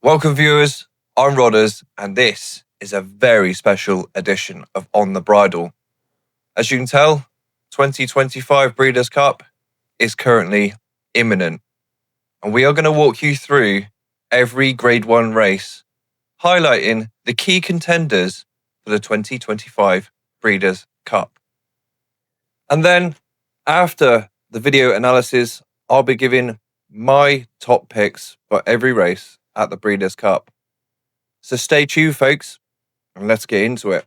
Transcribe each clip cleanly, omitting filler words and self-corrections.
Welcome viewers, I'm Rodders and this is a very special edition of On the Bridle. As you can tell, 2025 Breeders' Cup is currently imminent and we are going to walk you through every Grade 1 race, highlighting the key contenders for the 2025 Breeders' Cup. And then, after the video analysis, I'll be giving my top picks for every race at the Breeders' Cup. So stay tuned, folks, and let's get into it.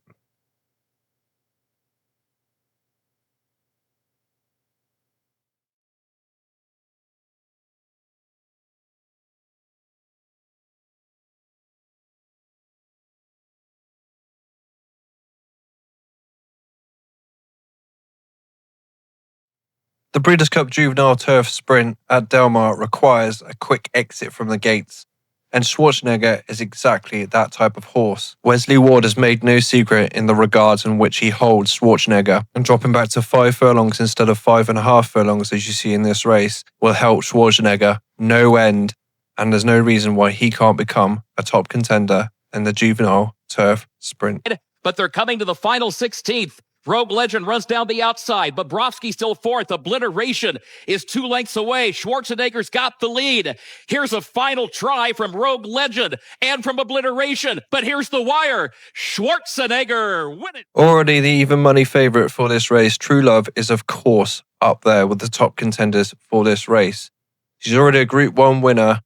The Breeders' Cup Juvenile Turf Sprint at Del Mar requires a quick exit from the gates, and Schwarzenegger is exactly that type of horse. Wesley Ward has made no secret in the regards in which he holds Schwarzenegger, and dropping back to 5 furlongs instead of 5.5 furlongs as you see in this race will help Schwarzenegger no end, and there's no reason why he can't become a top contender in the Juvenile Turf Sprint. But they're coming to the final 16th. Rogue Legend runs down the outside. Bobrovsky still fourth. Obliteration is 2 lengths away. Schwarzenegger's got the lead. Here's a final try from Rogue Legend and from Obliteration. But here's the wire. Schwarzenegger winning. Already the even money favourite for this race, True Love is of course up there with the top contenders for this race. She's already a Group 1 winner,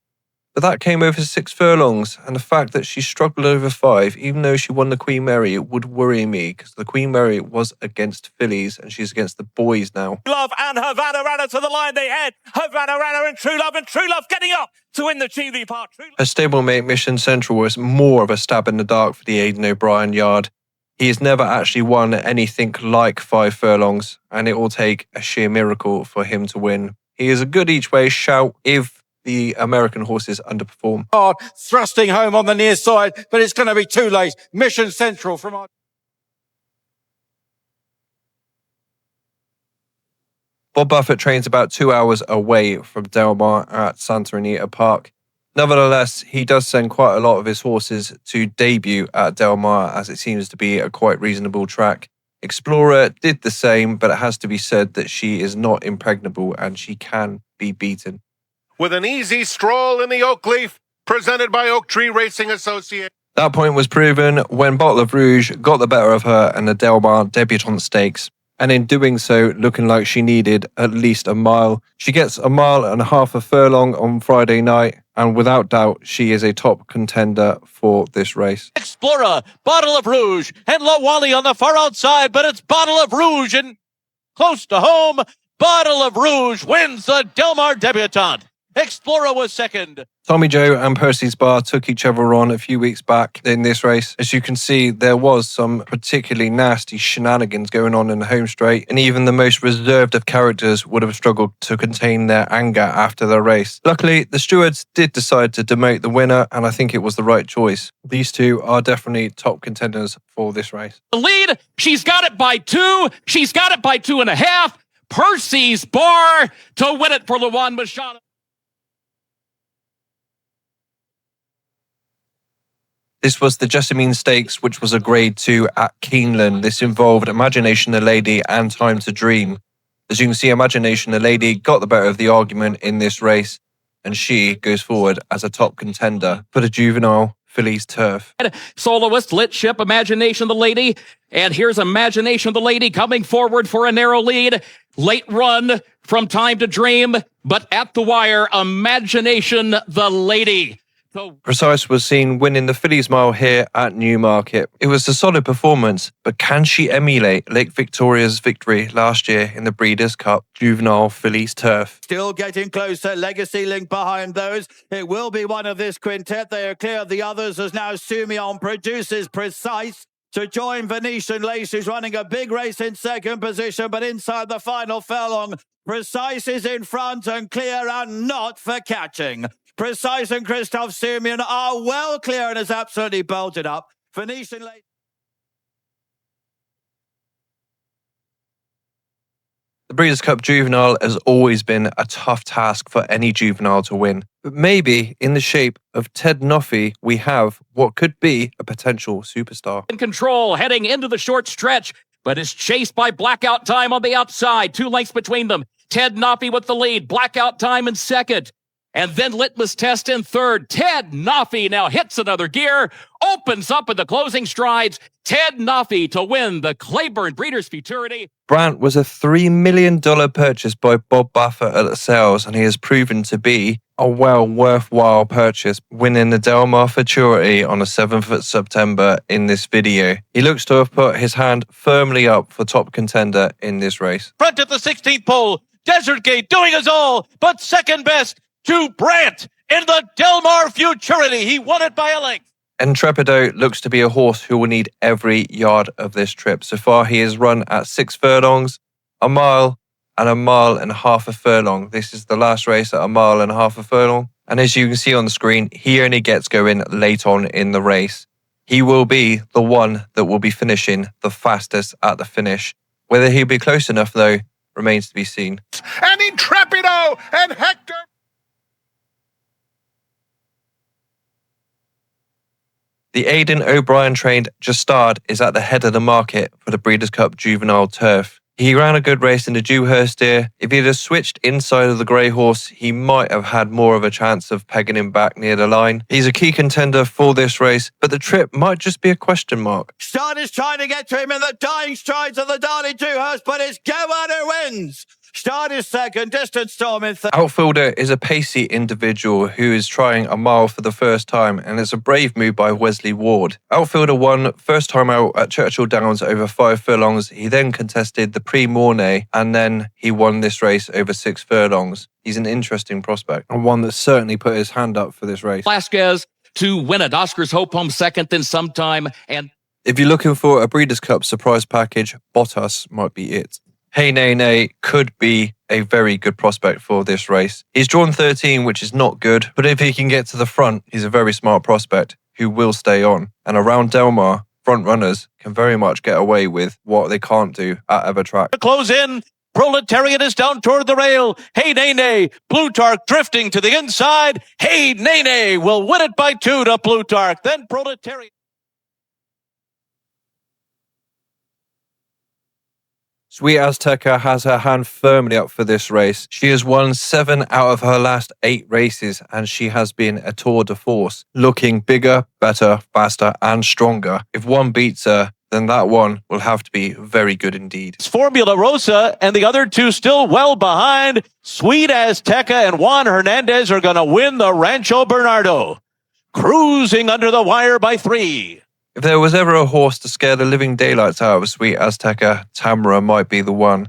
but that came over 6 furlongs, and the fact that she struggled over 5, even though she won the Queen Mary, it would worry me, because the Queen Mary was against fillies, and she's against the boys now. Love and Havana Rana to the line they head. Havana Rana and True Love getting up to win the TV part. Her stablemate Mission Central was more of a stab in the dark for the Aidan O'Brien yard. He has never actually won anything like 5 furlongs, and it will take a sheer miracle for him to win. He is a good each way shout if the American horses underperform. Hard, thrusting home on the near side, but it's going to be too late. Mission Central from our... Bob Buffett trains about 2 hours away from Del Mar at Santa Anita Park. Nevertheless, he does send quite a lot of his horses to debut at Del Mar, as it seems to be a quite reasonable track. Explorer did the same, but it has to be said that she is not impregnable and she can be beaten. With an easy stroll in the Oak Leaf, presented by Oak Tree Racing Association. That point was proven when Bottle of Rouge got the better of her in the Del Mar Debutante Stakes, and in doing so, looking like she needed at least a mile. She gets 1.5 miles a furlong on Friday night, and without doubt, she is a top contender for this race. Explorer, Bottle of Rouge, and Lawali on the far outside, but it's Bottle of Rouge and close to home. Bottle of Rouge wins the Del Mar Debutante. Explorer was second. Tommy Joe and Percy's Bar took each other on a few weeks back in this race. As you can see, there was some particularly nasty shenanigans going on in the home straight, and even the most reserved of characters would have struggled to contain their anger after the race. Luckily, the stewards did decide to demote the winner, and I think it was the right choice. These two are definitely top contenders for this race. The lead, she's got it by 2. She's got it by 2.5. Percy's Bar to win it for Luan Machado. This was the Jessamine Stakes, which was a Grade 2 at Keeneland. This involved Imagination the Lady and Time to Dream. As you can see, Imagination the Lady got the better of the argument in this race, and she goes forward as a top contender for the Juvenile Fillies Turf. Soloist, Lit Ship, Imagination the Lady. And here's Imagination the Lady coming forward for a narrow lead. Late run from Time to Dream, but at the wire, Imagination the Lady. Precise was seen winning the Fillies Mile here at Newmarket. It was a solid performance, but can she emulate Lake Victoria's victory last year in the Breeders' Cup Juvenile Fillies Turf? Still getting closer. Legacy Link behind those. It will be one of this quintet. They are clear of the others as now Sumion produces Precise to join Venetian Lace, who's running a big race in second position, but inside the final furlong, Precise is in front and clear and not for catching. Precise and Christoph Sumion are well clear and is absolutely bolted up. Venetian Lace. The Breeders' Cup Juvenile has always been a tough task for any juvenile to win. But maybe in the shape of Ted Nuffy, we have what could be a potential superstar. In control, heading into the short stretch, but is chased by Blackout Time on the outside. 2 lengths between them. Ted Nuffy with the lead. Blackout Time in second. And then Litmus Test in third. Ted Nuffy now hits another gear, opens up in the closing strides. Ted Nuffy to win the Claiborne Breeders' Futurity. Brant was a $3 million purchase by Bob Baffert at the sales, and he has proven to be a worthwhile purchase, winning the Del Mar Futurity on the 7th of September in this video. He looks to have put his hand firmly up for top contender in this race. Front at the 16th pole. Desert Gate doing his all, but second best to Brant in the Del Mar Futurity. He won it by a length. Intrepido looks to be a horse who will need every yard of this trip. So far, he has run at 6 furlongs, a mile, and a mile and a half a furlong. This is the last race at a mile and a half a furlong. And as you can see on the screen, he only gets going late on in the race. He will be the one that will be finishing the fastest at the finish. Whether he'll be close enough, though, remains to be seen. And Intrepido and Hector. The Aidan O'Brien trained Justard is at the head of the market for the Breeders' Cup Juvenile Turf. He ran a good race in the Dewhurst steer. If he'd have switched inside of the grey horse, he might have had more of a chance of pegging him back near the line. He's a key contender for this race, but the trip might just be a question mark. Start is trying to get to him in the dying strides of the Darley Dewhurst, but it's Gowan who wins. Start is second, Distant Storm in third. Outfielder is a pacey individual who is trying a mile for the first time, and it's a brave move by Wesley Ward. Outfielder won first time out at Churchill Downs over 5 furlongs. He then contested the Prix Mornay, and then he won this race over 6 furlongs. He's an interesting prospect, and one that certainly put his hand up for this race. Vasquez to win it. Oscar's Hope home second in some time. And If you're looking for a Breeders' Cup surprise package, Bottas might be it. Hey Nay Nay could be a very good prospect for this race. He's drawn 13, which is not good, but if he can get to the front, he's a very smart prospect who will stay on. And around Del Mar, front runners can very much get away with what they can't do at other tracks. To close in, Proletariat is down toward the rail. Hey Nene, Plutarch drifting to the inside. Hey Nene will win it by 2 to Plutarch. Then Proletariat. Sweet Azteca has her hand firmly up for this race. She has won 7 out of her last 8 races, and she has been a tour de force, looking bigger, better, faster, and stronger. If one beats her, then that one will have to be very good indeed. It's Formula Rosa, and the other 2 still well behind. Sweet Azteca and Juan Hernandez are going to win the Rancho Bernardo, cruising under the wire by 3. If there was ever a horse to scare the living daylights out of Sweet Azteca, Tamara might be the one.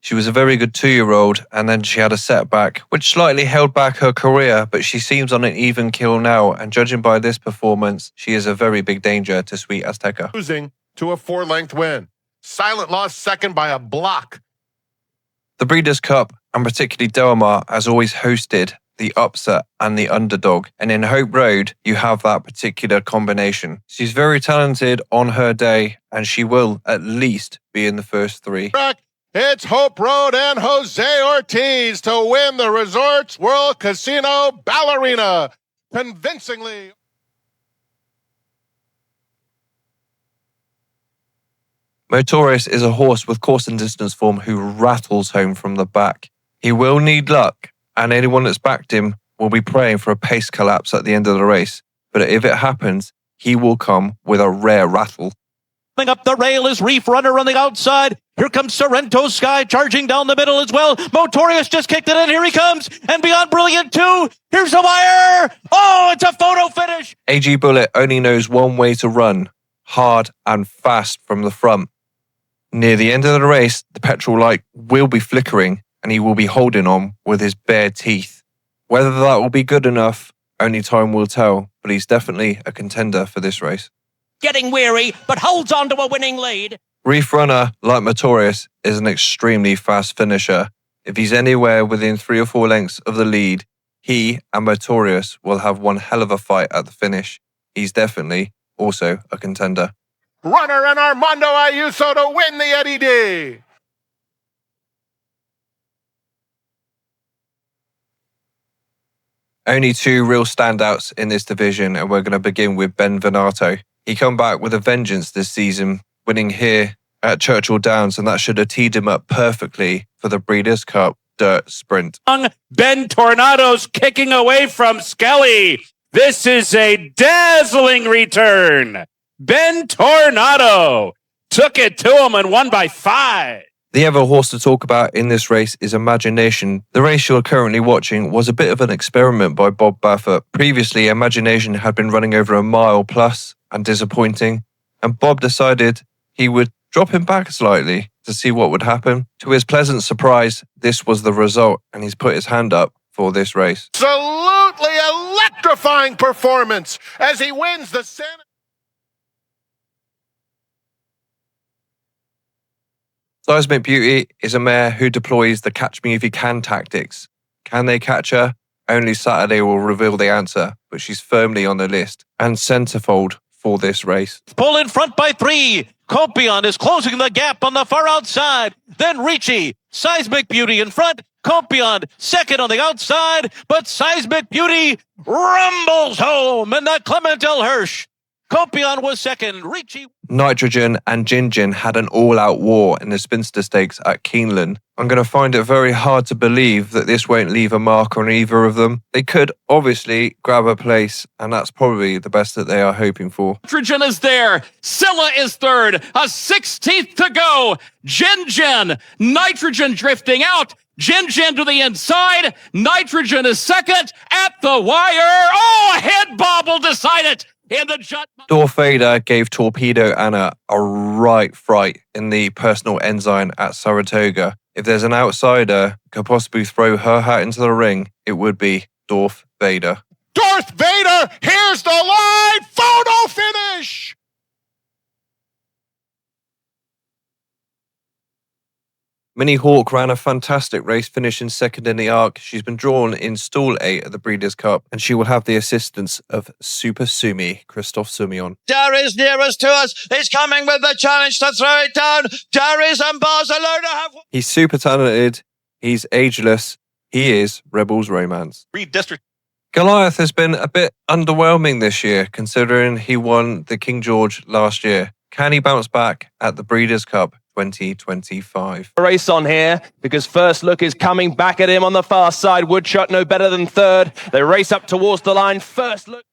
She was a very good 2-year-old, and then she had a setback, which slightly held back her career, but she seems on an even keel now, and judging by this performance, she is a very big danger to Sweet Azteca. Losing to a 4-length win. Silent lost second by a block. The Breeders' Cup, and particularly Del Mar, has always hosted the upset and the underdog. And in Hope Road, you have that particular combination. She's very talented on her day, and she will at least be in the first 3. It's Hope Road and Jose Ortiz to win the Resorts World Casino Ballerina convincingly. Motoris is a horse with course and distance form who rattles home from the back. He will need luck, and anyone that's backed him will be praying for a pace collapse at the end of the race. But if it happens, he will come with a rare rattle. Up the rail is Reef Runner on the outside. Here comes Sorrento Sky charging down the middle as well. Motorius just kicked it in. Here he comes. And Beyond Brilliant 2. Here's the wire. Oh, it's a photo finish. AG Bullet only knows one way to run, hard and fast from the front. Near the end of the race, the petrol light will be flickering, and he will be holding on with his bare teeth. Whether that will be good enough, only time will tell, but he's definitely a contender for this race. Getting weary, but holds on to a winning lead. Reef Runner, like Motorius, is an extremely fast finisher. If he's anywhere within 3 or 4 lengths of the lead, he and Motorius will have one hell of a fight at the finish. He's definitely also a contender. Runner and Armando Ayuso to win the Eddie D. Only two real standouts in this division, and we're going to begin with Ben Venato. He come back with a vengeance this season, winning here at Churchill Downs, and that should have teed him up perfectly for the Breeders' Cup Dirt Sprint. Ben Tornado's kicking away from Skelly. This is a dazzling return. Ben Tornado took it to him and won by 5. The other horse to talk about in this race is Imagination. The race you're currently watching was a bit of an experiment by Bob Baffert. Previously, Imagination had been running over a mile plus and disappointing, and Bob decided he would drop him back slightly to see what would happen. To his pleasant surprise, this was the result, and he's put his hand up for this race. Absolutely electrifying performance as he wins the Senate. Seismic Beauty is a mare who deploys the catch me if you can tactics. Can they catch her? Only Saturday will reveal the answer, but she's firmly on the list and centerfold for this race. Pull in front by 3. Compion is closing the gap on the far outside. Then Ricci, Seismic Beauty in front. Compion second on the outside, but Seismic Beauty rumbles home in the Clementel Hirsch. Compion was second. Ricci. Nitrogen and Gingin had an all-out war in the Spinster Stakes at Keeneland. I'm going to find it very hard to believe that this won't leave a mark on either of them. They could obviously grab a place, and that's probably the best that they are hoping for. Nitrogen is there. Scylla is third. A 16th to go. Gingin. Nitrogen drifting out. Gingin to the inside. Nitrogen is second at the wire. Oh, a head bobble decided. In the jut. Dorf Vader gave Torpedo Anna a right fright in the personal ensign at Saratoga. If there's an outsider who could possibly throw her hat into the ring, it would be Dorf Vader. Darth Vader, here's the line, photo finish! Minnie Hawk ran a fantastic race, finishing second in the Arc. She's been drawn in stall 8 at the Breeders' Cup, and she will have the assistance of Super Sumi, Christophe Soumillon. Darius nearest to us. He's coming with the challenge to throw it down. Darius and Barcelona have... He's super talented. He's ageless. He is Rebels Romance. Reed District. Goliath has been a bit underwhelming this year, considering he won the King George last year. Can he bounce back at the Breeders' Cup 2025? Race on here because First Look is coming back at him on the far side. Woodshot no better than third. They race up towards the line. First Look.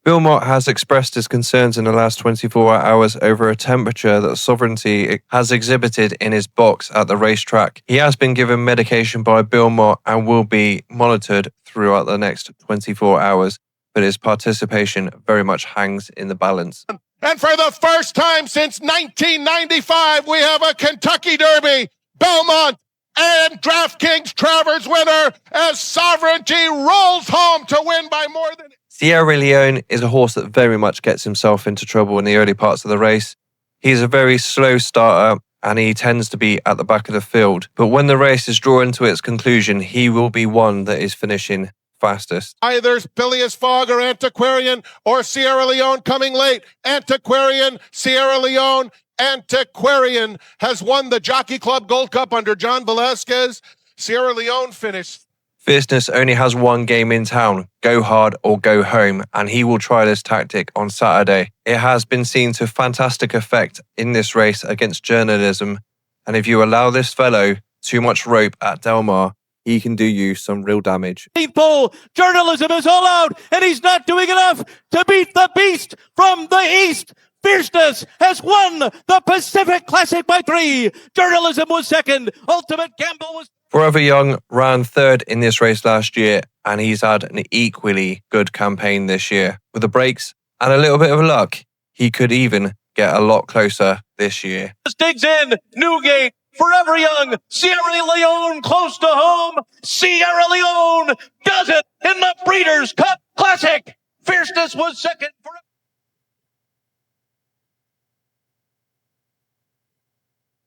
Bill Mott has expressed his concerns in the last 24 hours over a temperature that Sovereignty has exhibited in his box at the racetrack. He has been given medication by Bill Mott and will be monitored throughout the next 24 hours, but his participation very much hangs in the balance. And for the first time since 1995, we have a Kentucky Derby, Belmont and DraftKings Travers winner as Sovereignty rolls home to win by more than... Sierra Leone is a horse that very much gets himself into trouble in the early parts of the race. He's a very slow starter and he tends to be at the back of the field. But when the race is drawn to its conclusion, he will be one that is finishing fastest. Either Bilious Fog or Antiquarian or Sierra Leone coming late. Antiquarian, Sierra Leone, Antiquarian has won the Jockey Club Gold Cup under John Velasquez. Sierra Leone finished. Fierceness only has one game in town, go hard or go home, and he will try this tactic on Saturday. It has been seen to fantastic effect in this race against journalism, and if you allow this fellow too much rope at Del Mar, he can do you some real damage. People, journalism is all out, and he's not doing enough to beat the beast from the east. Fierceness has won the Pacific Classic by 3. Journalism was second. Ultimate Gamble was... Forever Young ran third in this race last year, and he's had an equally good campaign this year. With the breaks and a little bit of luck, he could even get a lot closer this year. Digs in, Newgate, Forever Young, Sierra Leone close to home. Sierra Leone does it in the Breeders' Cup Classic. Fierceness was second.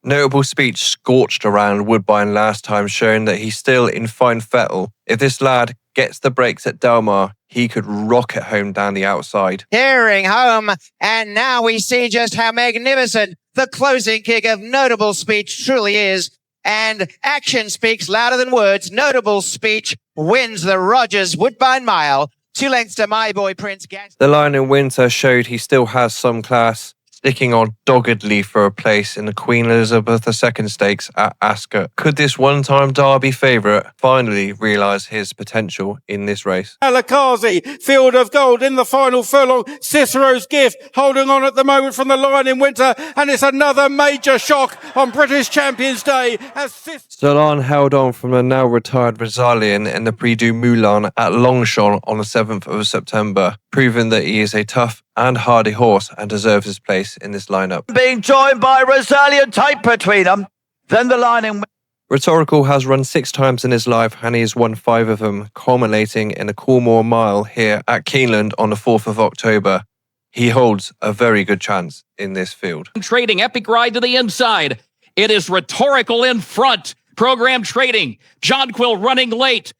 Notable Speech scorched around Woodbine last time, showing that he's still in fine fettle. If this lad gets the breaks at Del Mar, he could rocket home down the outside. Tearing home, and now we see just how magnificent the closing kick of Notable Speech truly is. and action speaks louder than words. Notable speech wins the Rogers Woodbine Mile. 2 lengths to My Boy Prince Gas. The Lion in Winter showed he still has some class, sticking on doggedly for a place in the Queen Elizabeth II Stakes at Ascot. Could this one-time Derby favourite finally realise his potential in this race? Alakazi, Field of Gold in the final furlong. Cicero's Gift holding on at the moment from the Lion in Winter, and it's another major shock on British Champions Day as Solan held on from the now retired Brazilian in the Prix du Moulin at Longchamp on the 7th of September, proving that he is a tough and hardy horse and deserves his place in this lineup. Being joined by Rosalia Type between them. Then the Lion in Rhetorical has run 6 times in his life and he has won 5 of them, culminating in a Coolmore Mile here at Keeneland on the 4th of October. He holds a very good chance in this field. Trading Epic Ride to the inside. It is Rhetorical in front. Program Trading. Jonquil running late.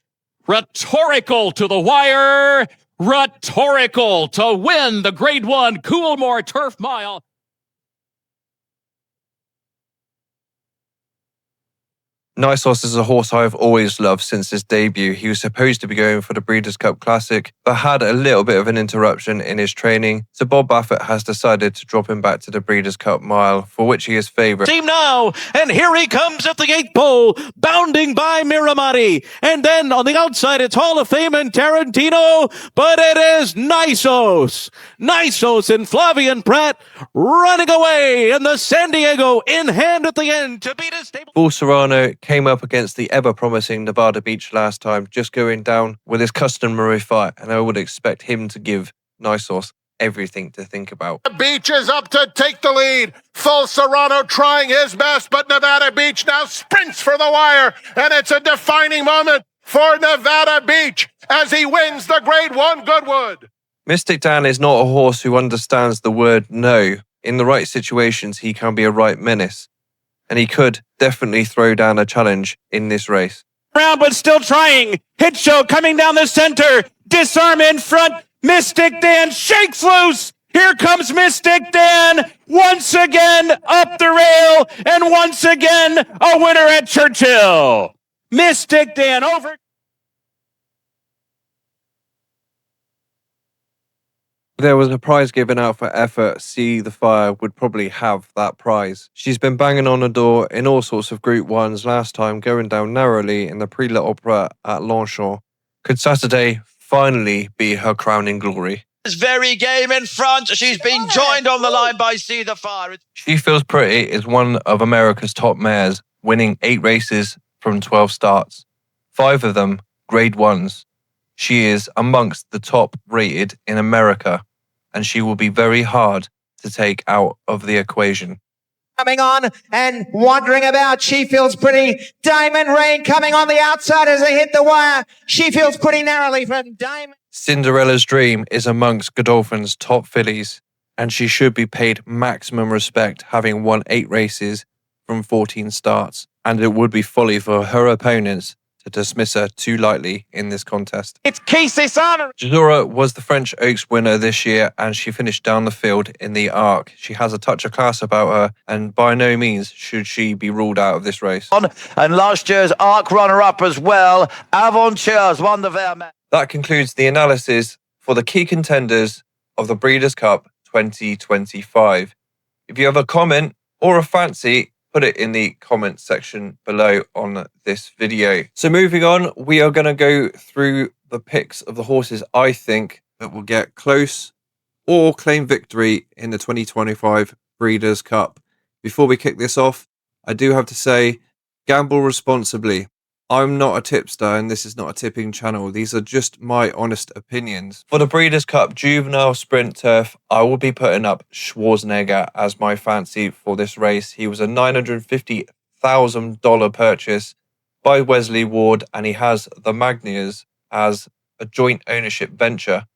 Rhetorical to the wire. Rhetorical to win the Grade 1 Coolmore Turf Mile. Nice Horse is a horse I've always loved since his debut. He was supposed to be going for the Breeders' Cup Classic, but had a little bit of an interruption in his training, so Bob Baffert has decided to drop him back to the Breeders' Cup Mile, for which he is favoured. Team now, and here he comes at the 8th pole, bounding by Miramati. And then on the outside, it's Hall of Fame and Tarantino, but it is Nisos. Nisos and Flavian Pratt running away, and the San Diego in hand at the end to beat his stable. Bull Serrano came up against the ever-promising Nevada Beach last time, just going down with his customary fight, and I would expect him to give Nice Horse everything to think about. Beach is up to take the lead. Full Serrano trying his best, but Nevada Beach now sprints for the wire, and it's a defining moment for Nevada Beach as he wins the Grade 1 Goodwood. Mystic Dan is not a horse who understands the word no. In the right situations, he can be a right menace, and he could definitely throw down a challenge in this race. Round, but still trying. Hit Show coming down the center. Disarm in front. Mystic Dan shakes loose. Here comes Mystic Dan once again up the rail, and once again a winner at Churchill. Mystic Dan over. If there was a prize given out for effort, See the Fire would probably have that prize. She's been banging on the door in all sorts of Group 1s, last time going down narrowly in the Prix l'Opera at Longchamp. Could Saturday finally be her crowning glory? This very game in front. She's been joined on the line by See the Fire. She Feels Pretty is one of America's top mares, winning 8 races from 12 starts. 5 of them Grade 1s. She is amongst the top rated in America, and she will be very hard to take out of the equation. Coming on and wandering about. She Feels Pretty. Diamond Rain coming on the outside as they hit the wire. She Feels Pretty narrowly from Diamond. Cinderella's Dream is amongst Godolphin's top fillies, and she should be paid maximum respect, having won 8 races from 14 starts, and it would be folly for her opponents to dismiss her too lightly in this contest. It's Casey Sana. Jazora was the French Oaks winner this year, and she finished down the field in the Arc. She has a touch of class about her, and by no means should she be ruled out of this race. And last year's Arc runner-up as well, Aventures won the Vermeer. That concludes the analysis for the key contenders of the Breeders' Cup 2025. If you have a comment or a fancy, put it in the comment section below on this video. So moving on, we are going to go through the picks of the horses I think that will get close or claim victory in the 2025 Breeders' Cup. Before we kick this off, I do have to say, gamble responsibly. I'm not a tipster and this is not a tipping channel. These are just my honest opinions. For the Breeders' Cup Juvenile Sprint Turf, I will be putting up Schwarzenegger as my fancy for this race. He was a $950,000 purchase by Wesley Ward, and he has the Magnias as a joint ownership venture.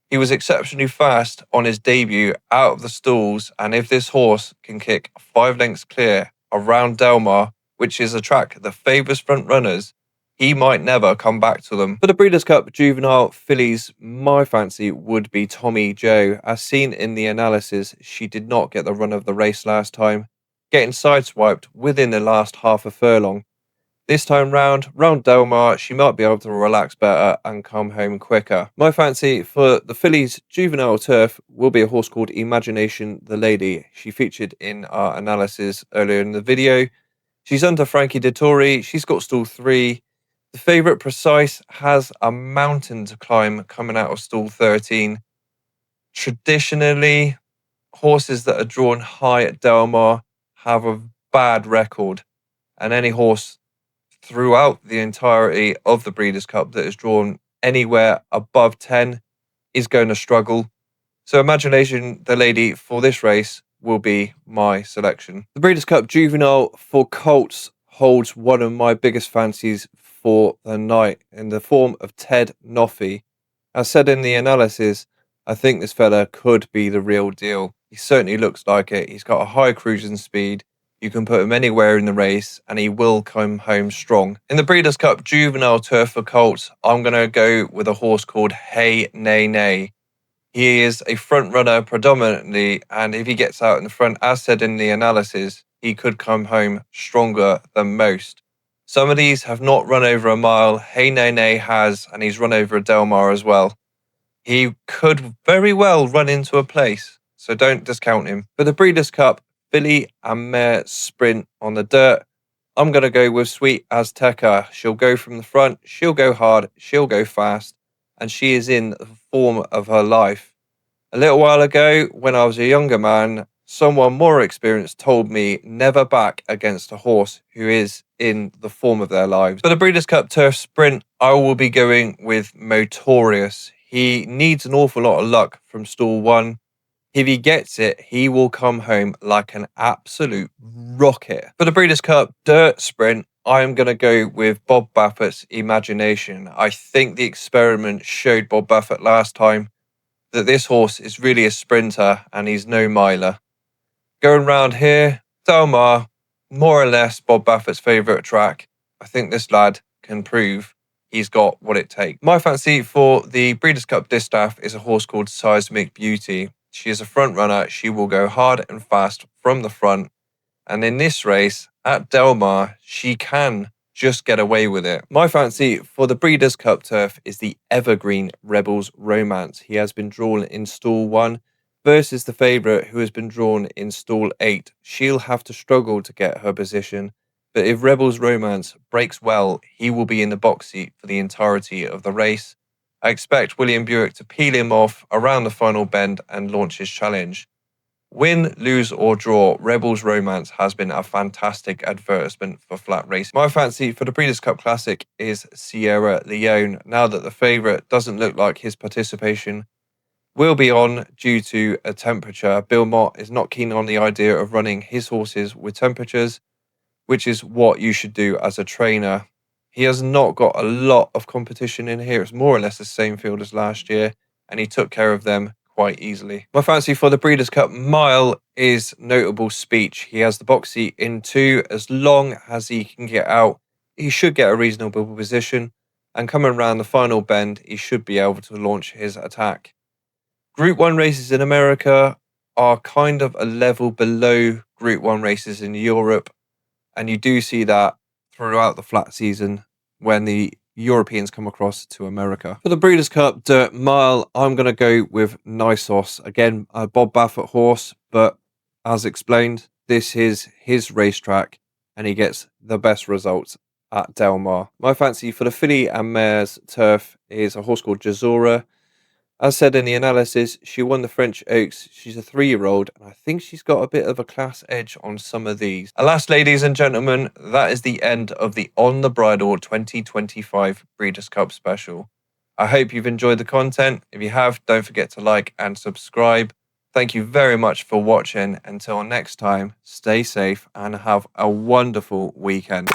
He was exceptionally fast on his debut out of the stalls, and if this horse can kick 5 lengths clear around Delmar, which is a track that favours front runners, he might never come back to them. For the Breeders' Cup Juvenile fillies, my fancy would be Tommy Joe. As seen in the analysis, she did not get the run of the race last time. getting sideswiped within the last half a furlong. This time round Del Mar, she might be able to relax better and come home quicker. My fancy for the fillies juvenile turf will be a horse called Imagination the Lady. She featured in our analysis earlier in the video. She's under Frankie Dettori. She's got stall 3. The favourite Precise has a mountain to climb coming out of stall 13. Traditionally, horses that are drawn high at Del Mar have a bad record, and any horse throughout the entirety of the Breeders' Cup that is drawn anywhere above 10 is going to struggle. So Imagination the Lady for this race will be my selection. The Breeders' Cup Juvenile for Colts holds one of my biggest fancies for the night in the form of Ted Noffey. As said in the analysis, I think this fella could be the real deal. He certainly looks like it. He's got a high cruising speed. You can put him anywhere in the race and he will come home strong. In the Breeders' Cup Juvenile Turf for Colts, I'm going to go with a horse called Hey Nay Nay. He is a front runner predominantly, and if he gets out in the front, as said in the analysis, he could come home stronger than most. Some of these have not run over a mile. Hey Nay Nay has, and he's run over a Del Mar as well. He could very well run into a place, so don't discount him. For the Breeders' Cup filly and mare sprint on the dirt, I'm going to go with Sweet Azteca. She'll go from the front, she'll go hard, she'll go fast, and she is in the form of her life. A little while ago, when I was a younger man, someone more experienced told me never back against a horse who is in the form of their lives. For the Breeders' Cup Turf Sprint, I will be going with Motorious. He needs an awful lot of luck from stall 1. If he gets it, he will come home like an absolute rocket. For the Breeders' Cup Dirt Sprint, I am going to go with Bob Baffert's Imagination. I think the experiment showed Bob Baffert last time that this horse is really a sprinter and he's no miler. Going round here, Del Mar, more or less Bob Baffert's favourite track. I think this lad can prove he's got what it takes. My fancy for the Breeders' Cup Distaff is a horse called Seismic Beauty. She is a front runner. She will go hard and fast from the front. And in this race at Del Mar, she can just get away with it. My fancy for the Breeders' Cup Turf is the evergreen Rebels Romance. He has been drawn in stall 1 versus the favourite who has been drawn in stall 8. She'll have to struggle to get her position. But if Rebels Romance breaks well, he will be in the box seat for the entirety of the race. I expect William Buick to peel him off around the final bend and launch his challenge. Win, lose or draw, Rebels Romance has been a fantastic advertisement for flat race. My fancy for the Breeders' Cup Classic is Sierra Leone. Now that the favourite doesn't look like his participation will be on due to a temperature, Bill Mott is not keen on the idea of running his horses with temperatures, which is what you should do as a trainer. He has not got a lot of competition in here. It's more or less the same field as last year, and he took care of them quite easily. My fancy for the Breeders' Cup Mile is Notable Speech. He has the box seat in 2. As long as he can get out, he should get a reasonable position, and coming around the final bend, he should be able to launch his attack. Group 1 races in America are kind of a level below Group 1 races in Europe, and you do see that throughout the flat season when the Europeans come across to America. For the Breeders' Cup Dirt Mile, I'm going to go with Nisos. Again, a Bob Baffert horse, but as explained, this is his racetrack and he gets the best results at Del Mar. My fancy for the filly and mare's turf is a horse called Jazora. As said in the analysis, she won the French Oaks. She's a 3-year-old, and I think she's got a bit of a class edge on some of these. Alas, ladies and gentlemen, that is the end of the On the Bridle 2025 Breeders' Cup special. I hope you've enjoyed the content. If you have, don't forget to like and subscribe. Thank you very much for watching. Until next time, stay safe and have a wonderful weekend.